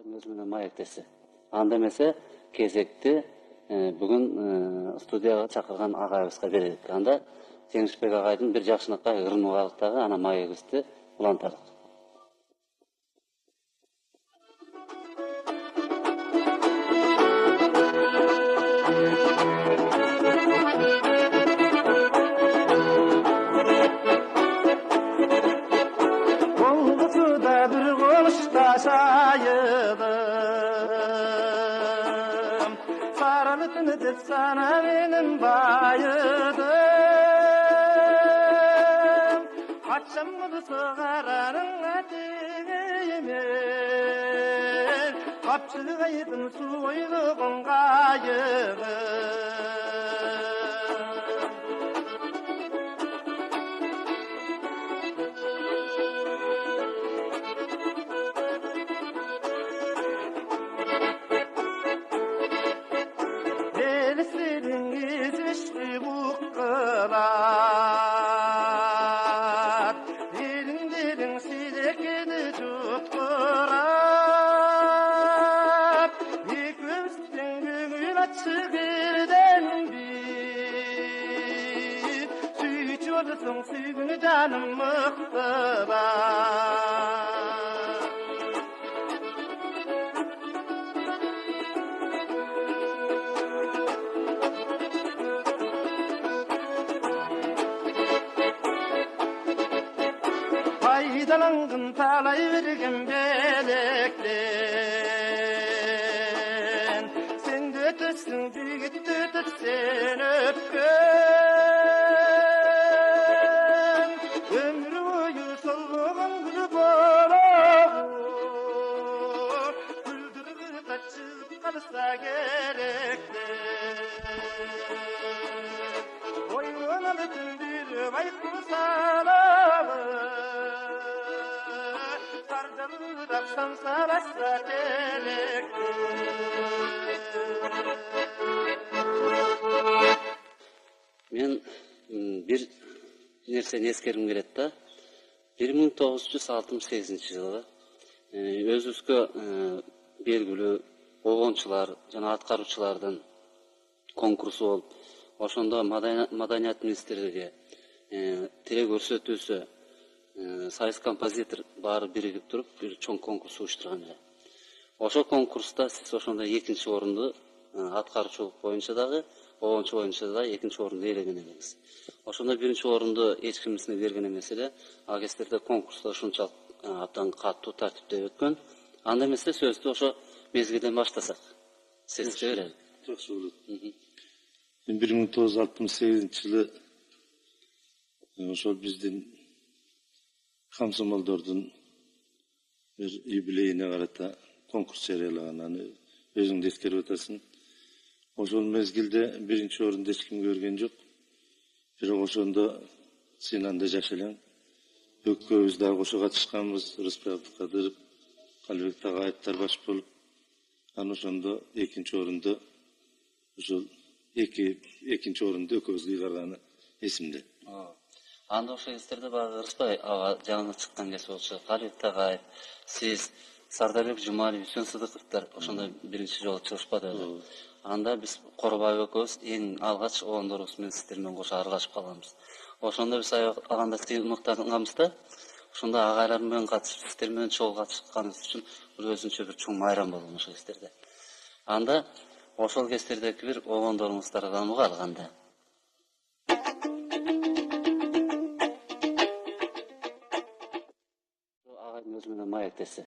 Agayın özümünden mayektesi. Anda emесе кезекти бүгүн студияга чакырган агайыбызга берелик. Анда Жеңишбек агайдын бир жакшынакка ырынып алык дагы ана маегибизди уланталык. Olgusuda bir goluşta şayıdım, sarılıtını dep sana benim bayıdım. Kaçamını sığararın ateğimin, kapçılık ayıdım suyluğun kayığım. Delisinin izmişti bu kılar, derin silekini tutkurar. İkimizin gönül açık birden bir, süyücü olursun süygünü canım mıktılar. Faydalandım talay vergim belekten, sen de ötürsün jigit ötürsen öpken. Ömrü boyu solğun gülü bolur, güldürür kaçıp kalsa gerekten. Boynuna bütün bir baykuş salamı, sardalıraksan sarasa telekten. Men bir nersени эскергим келет да. 1968-жылы өзүбүзгө белгилүү огончулар жана аткаруучулардын конкурсу болуп, ошондо маданият министрлиги тилек көрсөтүүсү союз композитор баары биригип туруп бир чоң конкурс уюштурган эле. Ошол конкурста сиз ошондо экинчи орунду аткаруучулук боюнча дагы, огончу боюнча да экинчи орунду ээлеген элеңиз. Ошондо биринчи орунду эч ким сизге берген эмес эле. Ал кездерде конкурста ушунчалык абдан катуу тартипте өткөн. Анда эмесе сөздү ошо мезгилден баштасак. Сизге берели. Жакшы болот. 1968-жылы ошол биздин комсомолдордун бир юбилейине карата конкурс жарыялаган. Аны өзүң да эскерип атасың. Ошол мезгилде биринчи орунду эч ким көргөн жок. Бирок ошондо сен анда жаш элең. Экөөбүз дагы кошо катышканбыз. Рыспай Абдыкадыров, Калыбек Тагаевдер баш болуп, аны ошондо экинчи орунду ошол экинчи орунду экөөбүз ыйгарганы эсимде. Анда ошол кездерде баягы Рыспай ага жаңы чыккан кез болчу. Калыбек Тагаев, сиз, Сардарбек Жумалиев, Үсөн Сыдыковдор ошондо биринчи жолу чыгышпады эле. Анда биз Коробаев экөөбүз эң алгач огондорубуз менен сиздер менен кошо аралашып калганбыз. Ошондо биз аганда сыймыктанганбыз да. Ошондо агайлар менен катышып, сиздер менен чогуу катышканыбыз үчүн бул өзүнчө бир чоң майрам болгон ошол кездерде. Анда ошол кездердеги бир огондорубуздардан угайлык анда. Агайдын өзү менен маектеси.